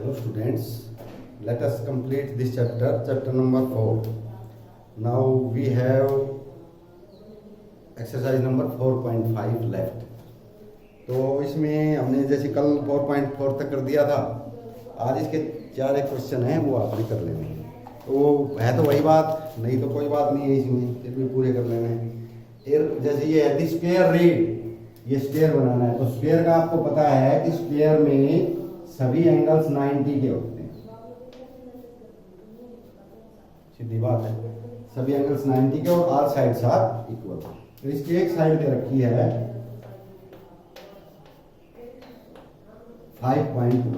Hello students, let us complete this chapter number 4. Now we have exercise number 4.5 left. तो इसमें हमने जैसे कल 4.4 तक कर दिया था, आज इसके 4 एक क्वेश्चन हैं वो आपने कर लेने हैं। तो है तो वही बात, नहीं तो कोई बात नहीं है, इसमें फिर भी पूरे कर लेने हैं। फिर जैसे ये है स्क्वायर रीड, ये स्क्वायर बनाना है। तो स्क्वायर का आपको पता है कि स्क्वायर में सभी एंगल्स 90 के होते हैं, सीधी बात है, सभी एंगल्स 90 के और ऑल साइड्स आर इक्वल। तो इसकी एक साइड दे रखी है 5.1,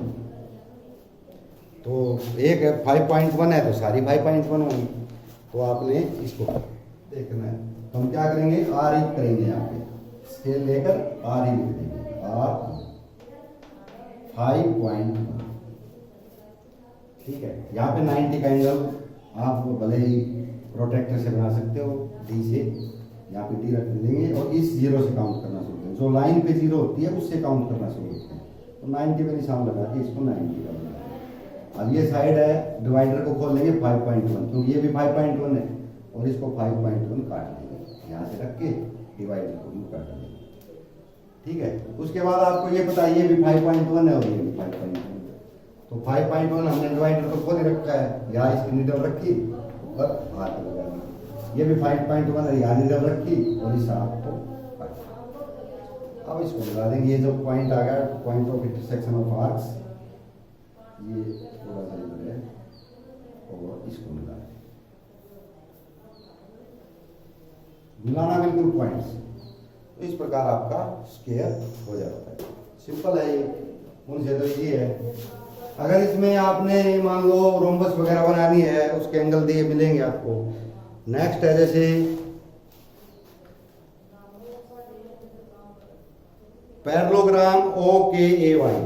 तो एक 5.1 है तो सारी 5.1 होगी। तो आपने इसको देखना है, तो हम क्या करेंगे, आर ई करेंगे, यहाँ पे स्केल लेकर आर ई लिख देंगे, आर 5.1, ठीक है। यहाँ पे 90 का एंगल आप भले ही प्रोटेक्टर से बना सकते हो, डी से, यहाँ पे डी रख देंगे और इस जीरो से काउंट करना शुरू करें। जो लाइन पे जीरो होती है उससे काउंट करना शुरू करते हैं। तो 90 पे निशान लगा के इसको 90 का बनाना। अब ये साइड है, डिवाइडर को खोल लेंगे 5.1, क्योंकि ये भी 5.1 है, और इसको 5.1 काट देंगे, यहाँ से रख के डिवाइडर को भी काट देंगे, ठीक है। उसके बाद आपको ये पता है ये भी 5.1 है और ये भी 5.1। तो 5.1 हमने डिवाइडर तो खोल रखा है, यहाँ इसकी नीडल रखी और हाथ लगा दी। ये भी 5.1 है, यहाँ नीडल रखी और इस हाथ को काट। अब इसको लगा देंगे, ये जो पॉइंट आ गया, point of intersection of arcs, ये थोड़ा सा इधर है और इसको मिला दें, मिलाना बिल्कुल पॉइंट्स। तो इस प्रकार आपका स्क्वायर हो जाता है, सिंपल है ये। उनसे तो ये है, अगर इसमें आपने मान लो रोम्बस वगैरह बनानी है, उसके एंगल दिए मिलेंगे आपको। नेक्स्ट है जैसे पैरेललोग्राम ओ के ए वाई।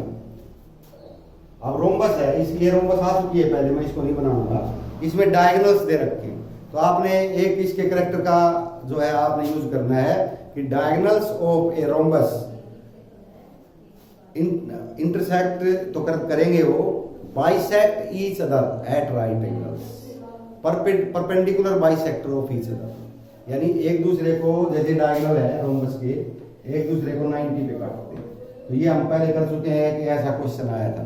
अब रोम्बस है, इसलिए रोम्बस आ चुकी है पहले, मैं इसको नहीं बनाऊंगा। इसमें डायगोनल्स दे रखे हैं, तो आपने एक इसके करेक्टर का जो है आपने यूज करना है कि diagonals of a rhombus intersect तो करेंगे वो, bisect each other at right angles, perpendicular bisector of each other. यानी एक दूसरे को, जैसे डायगोनल है रोम्बस के, एक दूसरे को 90 पे काटते हैं। तो ये हम पहले कर चुके हैं कि ऐसा क्वेश्चन आया था।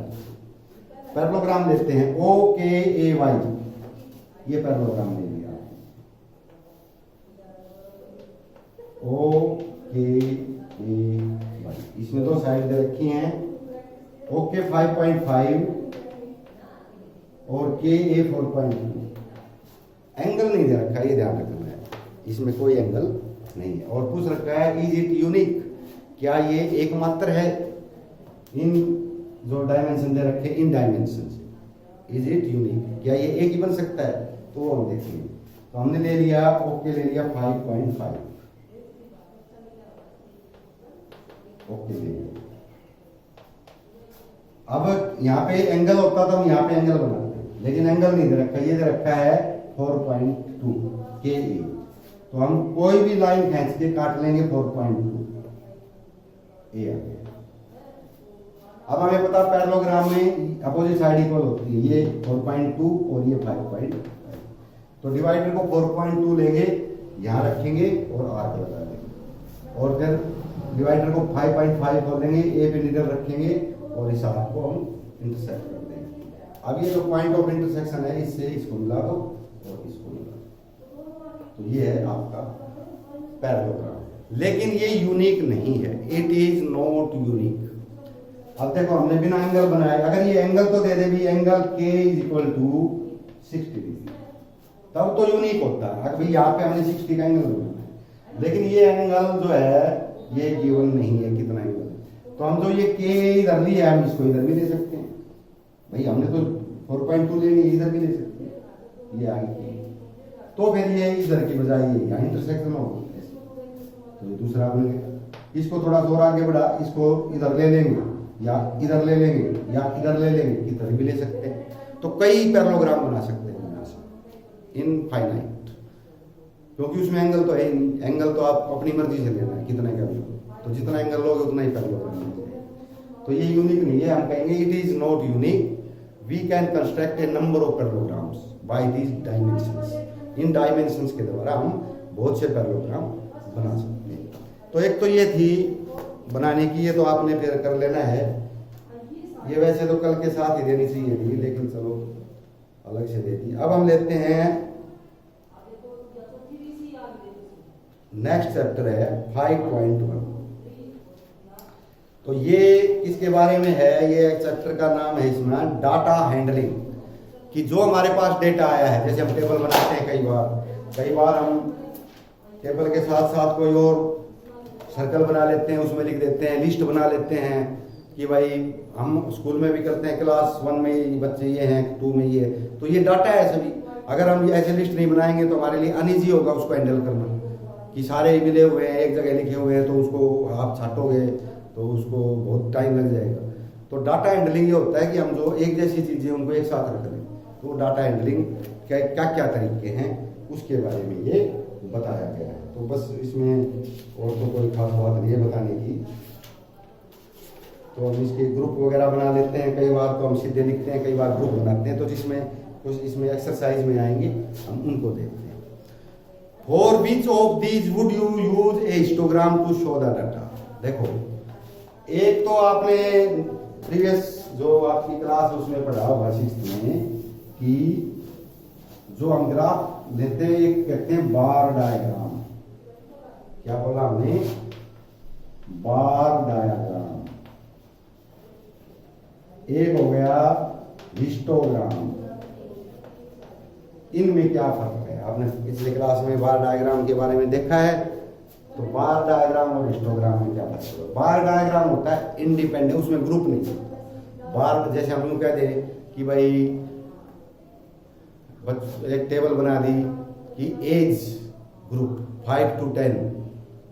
पैरेललोग्राम लेते हैं ओ के ए वाई, ये पैरेललोग्राम ले लिया, ओ के ए वाई। इसमें दो साइड दे रखी हैं, ओ के 5.5 और के ए 4.2। एंगल नहीं दे रखा, ये ध्यान रखना है, इसमें कोई एंगल नहीं है। और पूछ रखा है इज इट यूनिक, क्या ये एकमात्र है इन जो डायमेंशन दे रखे इन डायमेंशन से, इज इट यूनिक, क्या ये एक ही बन सकता है। तो वो हम देखेंगे। तो हमने ले लिया, ओके ले लिया 5.5, ओके ले लिया। अब यहाँ पे एंगल होता तो हम यहाँ पे एंगल बनाते, लेकिन एंगल नहीं दे रखा, ये दे रखा है 4.2 के ए। तो हम कोई भी लाइन खींच के काट लेंगे 4.2 ए आ गया। अब हमें पता पैरेललोग्राम में अपोजिट साइड इक्वल होती है, ये 4.2 और ये 5.5। तो डिवाइडर को 4.2 लेंगे, यहाँ रखेंगे और आर्क लगा देंगे, और फिर डिवाइडर को 5.5 खोल देंगे, ए पे नीडल रखेंगे और इस आर्क को हम इंटरसेक्ट कर देंगे। अब ये जो पॉइंट ऑफ इंटरसेक्शन है, इससे इसको मिला दो और इसको मिला दो। तो ये है आपका पैरेललोग्राम, लेकिन ये यूनिक नहीं है, इट इज नॉट यूनिक। अब देखो हमने बिना एंगल बनाया, अगर ये एंगल तो दे दे भी, एंगल के इज इक्वल टू 60 डिग्री, तब तो यूनिक होता है। अभी यहाँ पे हमने 60 का एंगल बनाया है, लेकिन ये एंगल जो है ये गिवन नहीं है, कितना एंगल है। तो हम जो ये के इधर लिया, हम इसको इधर भी ले सकते हैं भाई, हमने तो 4.2 लेनी, इधर भी ले सकते हैं, ये आगे। तो फिर ये इधर की बजाय ये यहाँ इंटरसेक्शन होगा, तो ये दूसरा बन गया। इसको थोड़ा और आगे बढ़ा, इसको इधर ले लेंगे या इधर ले लेंगे या इधर ले लेंगे, इधर भी ले सकते हैं। तो कई पैरेललोग्राम बना सकते हैं यहाँ से इनफाइनाइट, क्योंकि उसमें एंगल तो है नहीं। एंगल तो आप अपनी मर्जी से लेना है कितने का भी, तो जितना एंगल लोगे उतना ही पैरेललोग्राम। तो ये यूनिक नहीं है, हम कहेंगे it is not unique we can construct a number of parallelograms by these dimensions. इन डायमेंशंस के द्वारा हम बहुत से पैरेललोग्राम बना सकते हैं। तो एक तो ये थी बनाने की, ये तो आपने फिर कर लेना है। ये वैसे तो कल के साथ ही देनी चाहिए थी, लेकिन चलो अलग से दे दी। अब हम लेते हैं नेक्स्ट चैप्टर है 5.1। तो ये किसके बारे में है? ये चैप्टर का नाम है इसमें डाटा हैंडलिंग। कि जो हमारे पास डेटा आया है, जैसे हम टेबल बनाते हैं कई बार हम टेबल के साथ साथ कोई और सर्कल बना लेते हैं, उसमें लिख देते हैं, लिस्ट बना लेते हैं कि भाई हम स्कूल में भी करते हैं, क्लास 1 में बच्चे ये हैं, 2 में ये। तो ये डाटा है सभी। अगर हम ये ऐसे लिस्ट नहीं बनाएंगे तो हमारे लिए अनईजी होगा उसको हैंडल करना, कि सारे मिले हुए हैं, एक जगह लिखे हुए हैं, तो उसको आप छाटोगे तो उसको बहुत टाइम लग जाएगा। तो डाटा हैंडलिंग ये होता है कि हम जो एक जैसी चीज़ें उनको एक साथ रख लें। तो डाटा हैंडलिंग क्या क्या तरीके हैं उसके बारे में ये बताया गया है। तो बस इसमें और तो कोई खास बात नहीं है बताने की। तो हम इसके ग्रुप वगैरह बना लेते हैं, कई बार तो हम सीधे लिखते हैं, कई बार ग्रुप बनाते हैं। तो जिसमें कुछ इसमें एक्सरसाइज में आएंगे हम उनको देखते हैं। For which of these would you use a histogram to show the data? देखो, एक तो आपने प्रीवियस जो आपकी क्लास उसमें पढ़ा होगा 6th में कि जो हम ग्राफ लेते हैं एक कहते हैं बार डायग्राम। क्या बोला हमने? बार डायग्राम। एक हो गया हिस्टोग्राम। इनमें क्या फर्क है? आपने पिछले क्लास में बार डायग्राम के बारे में देखा है। तो बार डायग्राम और हिस्टोग्राम में क्या फर्क है? बार डायग्राम होता है इंडिपेंडेंट, उसमें ग्रुप नहीं। बार जैसे हम यूं कह दें कि भाई एक टेबल बना दी कि एज ग्रुप 5 to 10,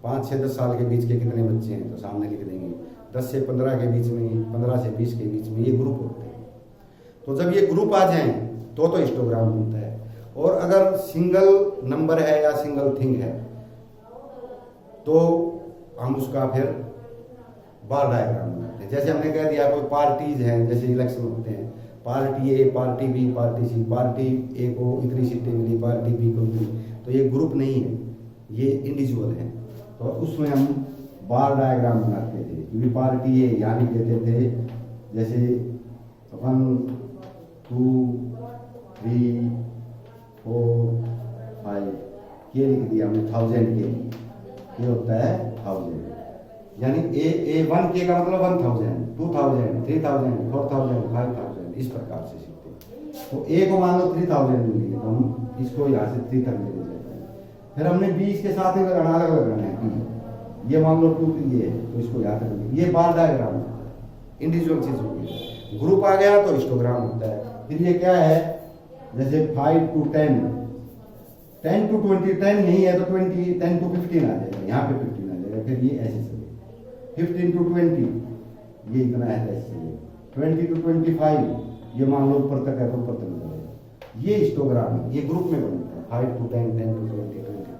5 से 10 साल के बीच के कितने बच्चे हैं, तो सामने लिख देंगे। 10 से 15 के बीच में, 15 से 20 के बीच में, ये ग्रुप होते हैं। तो जब ये ग्रुप आ जाएं तो हिस्टोग्राम बनता है। और अगर सिंगल नंबर है या सिंगल थिंग है तो हम उसका फिर बार डायग्राम बनाते हैं। जैसे हमने कह दिया कोई पार्टीज हैं, जैसे इलेक्शन होते हैं, पार्टी ए, पार्टी बी, पार्टी सी। पार्टी ए को इतनी सीटें मिली, पार्टी बी को इतनी। तो ये ग्रुप नहीं है, ये इंडिविजुअल है। तो उसमें हम बार डायग्राम बनाते थे। क्योंकि पार्टी ए यहाँ लिख देते थे, जैसे 1 2 3 4 5 के लिख दिया हमने 1000 के। ये होता है 1000, यानी A1 के का मतलब 1000, 2000, 3000, 4000, 5000, इस प्रकार से सीखते हैं। तो A को मान लो 3000 मिली है, तो हम इसको यहाँ से 3 तक ले जाते हैं। फिर हमने B इसके साथ ही लगाना, अलग लगाना है। ये मान लो 2 ये है, तो इसको यहाँ तक। ये बार डायग्राम है, इंडिविजुअल चीज होगी। ग्रुप आ गया तो हिस्टोग्राम होता है। फिर ये क्या है? जैसे 5 to 10, 10 to 20, 10 नहीं है तो 20, 10 to 15 आ जाएगा, यहाँ पे 15 आ जाएगा। फिर ये ऐसे चलेगा। 15 to 20 ये इतना है, ऐसे 20 to 25 ये मान लो ऊपर तक है तो ऊपर तक जाएगा। ये हिस्टोग्राम है, ये ग्रुप में बनता है। 5 to 10, 10 to 20, 20।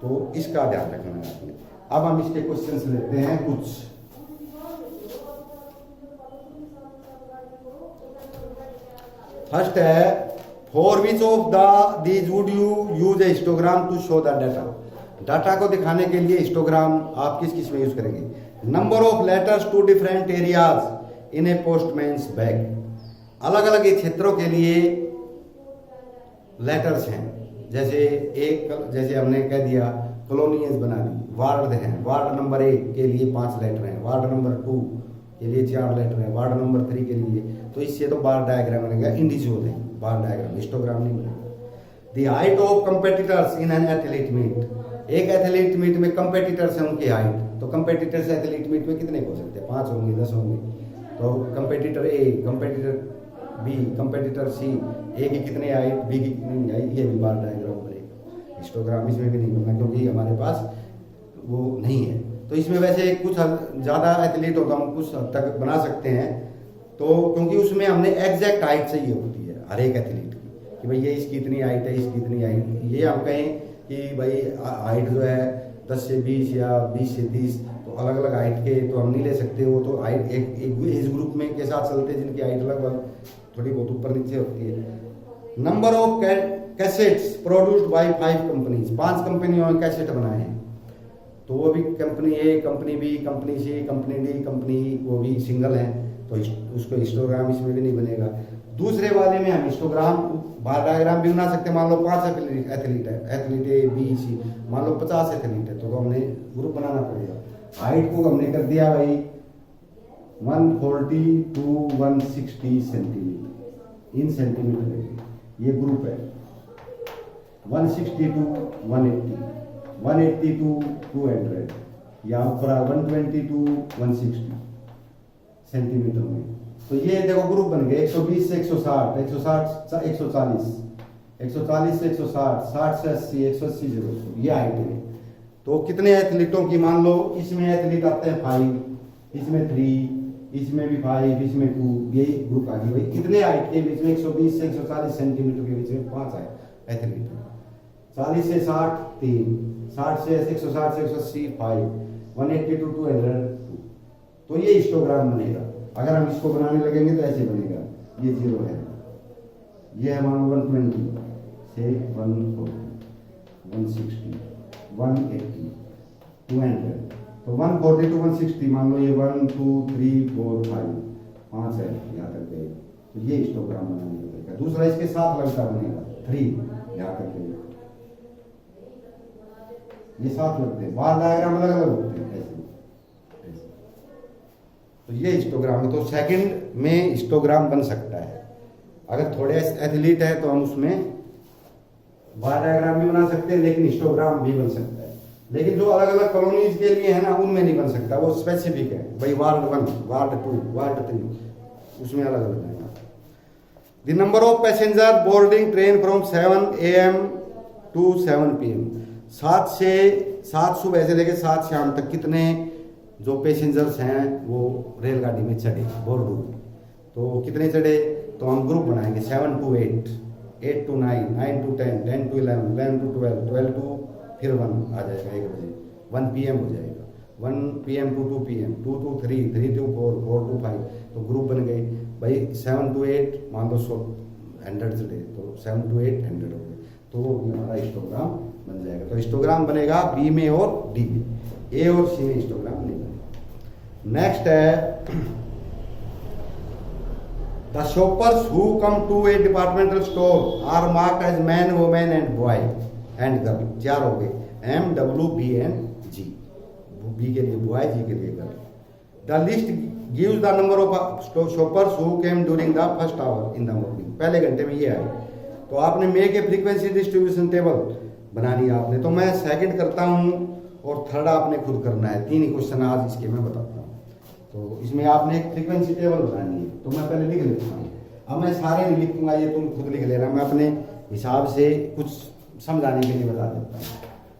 तो इसका ध्यान रखना है आपने। अब हम इसके क्वेश्चंस लेते हैं कुछ। फर्स्ट है, for which of these would you use a histogram to show the data? Data को दिखाने के लिए हिस्टोग्राम आप किस में यूज करेंगे? Number of letters to different areas in a postman's bag. अलग अलग क्षेत्रों के लिए लेटर्स हैं। जैसे हमने कह दिया कॉलोनीज बना दी, वार्ड हैं। वार्ड नंबर 1 के लिए 5 लेटर हैं, वार्ड नंबर 2 के लिए 4 लेटर हैं, वार्ड नंबर 3 के लिए। तो इससे तो बार डायग्राम बनेगा, इंडिविजुअल है बार डायग्राम, हिस्टोग्राम नहीं बनेगा। The height of competitors in an athlete meet. एक एथलीट मीट में कंपेटिटर्स हैं, उनकी हाइट। तो कंपेटिटर्स एथलीट मीट में कितने हो सकते हैं? 5 होंगे, 10 होंगे। तो कंपेटिटर ए, कंपेटिटर बी, कंपेटिटर सी, ए की कितनी हाइट, बी की कितनी हाइट, ये भी बार डायग्राम बनेगा। हिस्टोग्राम इसमें भी नहीं बनना क्योंकि हमारे पास वो नहीं है। तो इसमें वैसे कुछ ज़्यादा एथलीट होगा, हम कुछ हद तक बना सकते हैं। तो क्योंकि उसमें हमने एग्जैक्ट हाइट चाहिए होती है हर एक एथलीट की, कि भाई ये इसकी इतनी हाइट है, इसकी इतनी हाइट। ये हम कहें कि भाई हाइट जो है 10 से 20 या 20 से 30, तो अलग अलग हाइट के तो हम नहीं ले सकते, वो तो हाइट एक एज ग्रुप में के साथ चलते हैं जिनकी हाइट लगभग थोड़ी बहुत ऊपर नीचे होती है। Number of cassettes produced by 5 companies, 5 कंपनियों ने कैसेट बनाए हैं, तो वो भी कंपनी ए, कंपनी बी, कंपनी सी, कंपनी डी, कंपनी वो भी सिंगल है, तो उसको हिस्टोग्राम इसमें भी नहीं बनेगा। दूसरे वाले में हम हिस्टोग्राम बार डायग्राम भी बना सकते हैं। मान लो 5 एथलीट है, एथलीट ए बी सी, मान लो 50 एथलीट है, तो हमने ग्रुप बनाना पड़ेगा। हाइट को हमने कर दिया भाई 140 to 160 सेंटीमीटर, इन सेंटीमीटर में ये ग्रुप है। 160 to 180, 180 to 200, यहाँ पर 120 to 160 सेंटीमीटर में। तो ये देखो ग्रुप बन गए 120 से 160, 160 140, 140 से 160, 60 से 80, 180 से 200, ये हाइट है। तो कितने एथलीटों की, मान लो इसमें एथलीट आते हैं 5, इसमें 3, इसमें भी 5, इसमें 2, ये ग्रुप आ गई भाई। कितने हाइट के बीच में 120 से 140 सेंटीमीटर के बीच में 5 है एथलीट। 40 से 60 3, 60 से 160 से 180 5, 180 to 200 2। तो ये हिस्टोग्राम बनेगा। अगर हम इसको बनाने लगेंगे तो ऐसे बनेगा, ये 0 है, ये है मान लो 120 से 140, 160, 180, 200, तो 140 to 160 मान लो ये 1 2 3 4 5 है यहाँ तक गए, तो ये हिस्टोग्राम बनाने का तरीका। दूसरा इसके साथ लगता बनेगा 3 यहाँ तक गए, ये साथ लगते हैं, बार डायग्राम अलग अलग होते हैं ऐसे। तो ये हिस्टोग्राम है। तो सेकंड में हिस्टोग्राम बन सकता है। अगर थोड़े एथलीट है तो हम उसमें बार डायग्राम भी बना सकते हैं, लेकिन हिस्टोग्राम भी बन सकता है। लेकिन जो अलग अलग कॉलोनीज के लिए है ना, उनमें नहीं बन सकता, वो स्पेसिफिक है भाई। वार्ड 1, वार्ड 2, वार्ड 3, उसमें अलग अलग है। The number of passenger boarding train from 7 AM to 7 PM, 7 सुबह से लेकर 7 शाम तक कितने जो पैसेंजर्स हैं वो रेलगाड़ी में चढ़े बोर्ड, तो कितने चढ़े, तो हम ग्रुप बनाएंगे 7 to 8, 8 to 9, 9 to 10, 10 to 11, 11 to 12, 12 to फिर 1 आ जाएगा 1 बजे, 1 PM हो जाएगा, 1 PM to 2 PM, 2 to 3, 3 to 4, 4 to 5, तो ग्रुप बन गए भाई। 7 to 8 मान लो 100 चढ़े, तो 7 to 8 100 हो गए, तो हमारा हिस्टोग्राम बन जाएगा। तो हिस्टोग्राम बनेगा बी में और डी में, ए और सी में हिस्टोग्राम नहीं बनेगा। नेक्स्ट है the shoppers who come to a departmental store are marked as man, women and boy and girl, 4 हो गए, M, W, B and G। B के लिए बॉय, जी के लिए girl. The list gives the number of shoppers who came during the first hour in the morning, पहले घंटे में ये आए। तो आपने मे के फ्रीक्वेंसी डिस्ट्रीब्यूशन टेबल बनानी है आपने, तो मैं सेकंड करता हूँ और थर्ड आपने खुद करना है। 3 ही क्वेश्चन आज इसके मैं बताता हूँ। तो इसमें आपने एक फ्रीक्वेंसी टेबल बनानी है, तो मैं पहले लिख लेता हूँ। अब मैं सारे नहीं लिखूंगा, ये तुम खुद लिख लेना, मैं अपने हिसाब से कुछ समझाने के लिए बता देता हूँ।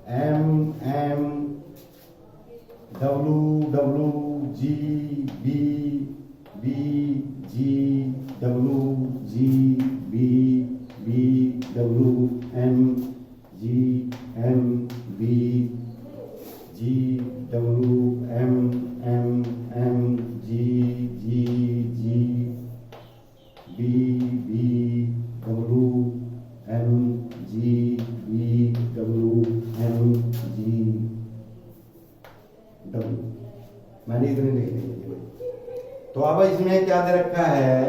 M W G B G W G B W M G M B G W M G G B W M G B W M G W, मैंने इतने लिख दिए। तो अब इसमें क्या दे रखा है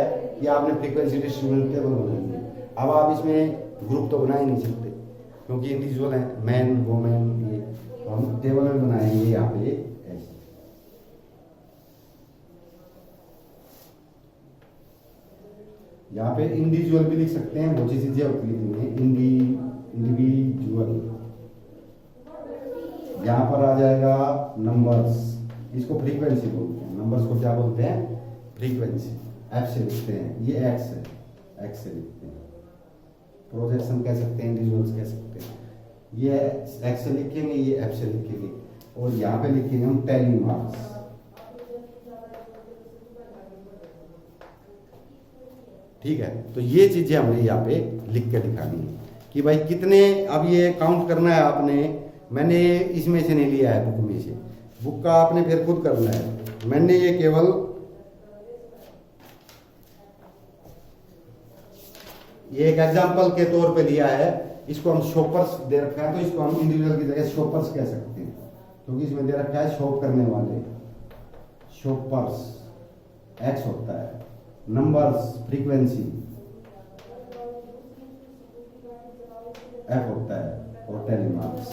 कि आपने फ्रीक्वेंसी डिस्ट्रीब्यूशन टेबल बनानी है। अब आप इसमें ग्रुप तो बना ही नहीं सकते क्योंकि इंडिविजुअल है, मैन वुमेन, ये हम टेबल में बनाएंगे यहाँ पे ऐसे। यहाँ पे इंडिविजुअल भी लिख सकते हैं, बहुत सी चीजें होती है इंडिविजुअल। यहाँ पर आ जाएगा नंबर्स, इसको फ्रीक्वेंसी बोलते हैं। नंबर्स को क्या बोलते हैं? फ्रीक्वेंसी। एफ से लिखते हैं, ये एक्स है, एक्स से लिखते हैं। प्रोजेक्शन कह सकते हैं, इंडिविजुअल्स कह सकते हैं। ये एक्स से लिखेंगे, ये एफ से लिखेंगे, और यहाँ पे लिखेंगे हम टैली मार्क्स। ठीक है, तो ये चीजें हमें यहाँ पे लिख के दिखानी है कि भाई कितने। अब ये काउंट करना है आपने, मैंने इसमें से नहीं लिया है बुक में से, बुक का आपने फिर खुद करना है। मैंने ये केवल ये एक एग्जांपल के तौर पे लिया है। इसको हम शॉपर्स दे रखा है, तो इसको हम इंडिविजुअल की जगह शॉपर्स कह सकते हैं, क्योंकि इसमें दे रखा है शॉप करने वाले, शॉपर्स एक्स होता है, नंबर्स फ्रीक्वेंसी एफ होता है, और टेलीमार्क्स।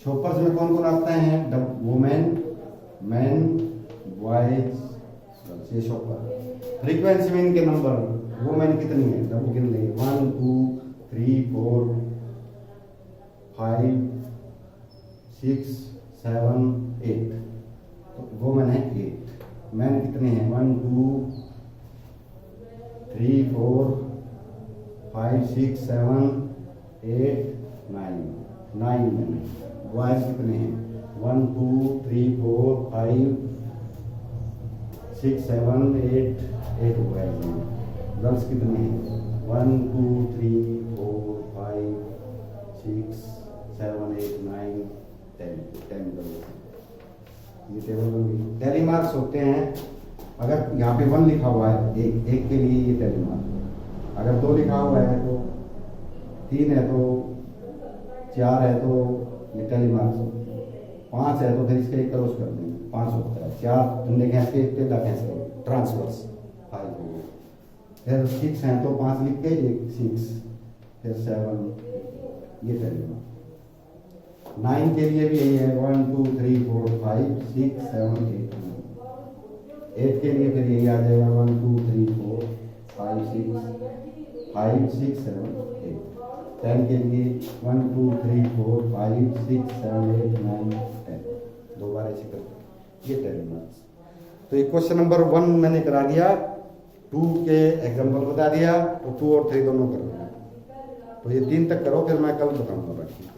शॉपर्स में कौन कौन आता है? वुमेन, मैन, बॉयज, ये शॉपर। फ्रीक्वेंसी में इनके नंबर, वुमेन कितनी है डबल गिन लेंगे, 1 2 3 4 5 6 7 8, तो वुमेन है 8। मैन कितने हैं? 1 2 3 4 5 6 7 8 9 मैन। बॉयज कितने हैं? 1 2 3 4 5 6 7 8 बॉयज हैं। गर्ल्स कितने हैं? 1 2 3 4 5 6 7 8 9 10 गर्ल्स। ये टेबल बन गई। टेलीमार्क्स होते हैं, अगर यहाँ पे 1 लिखा हुआ है एक के लिए ये टेलीमार्क, अगर 2 लिखा हुआ है तो 3 है तो 4 है तो ये टेलीमार्क्स, 5 है तो फिर इसके एक क्रॉस कर देंगे, 5 होता है। 4 डंडे खींच के एक टेढ़ा खींच के ट्रांसवर्स 5 हो गए। फिर 6 हैं तो 5 लिख के एक 6, फिर 7, ये टेलीमार्क। 9 के लिए भी यही है, 1 2 3 4 5 6 7 8 9। 8 के लिए फिर यही आ जाएगा, 1 2 3 4 5 6 7 8। 10 के लिए 1 2 3 4 5 6 7 8 9 10। 2 बार ऐसे करते, ये टेलीमार्क्स। तो ये क्वेश्चन नंबर 1 मैंने करा दिया, 2 के एग्जाम्पल बता दिया, और 2 और 3 दोनों कर दिया। तो ये 3 तक करो, फिर मैं कल बताऊंगा बाकी।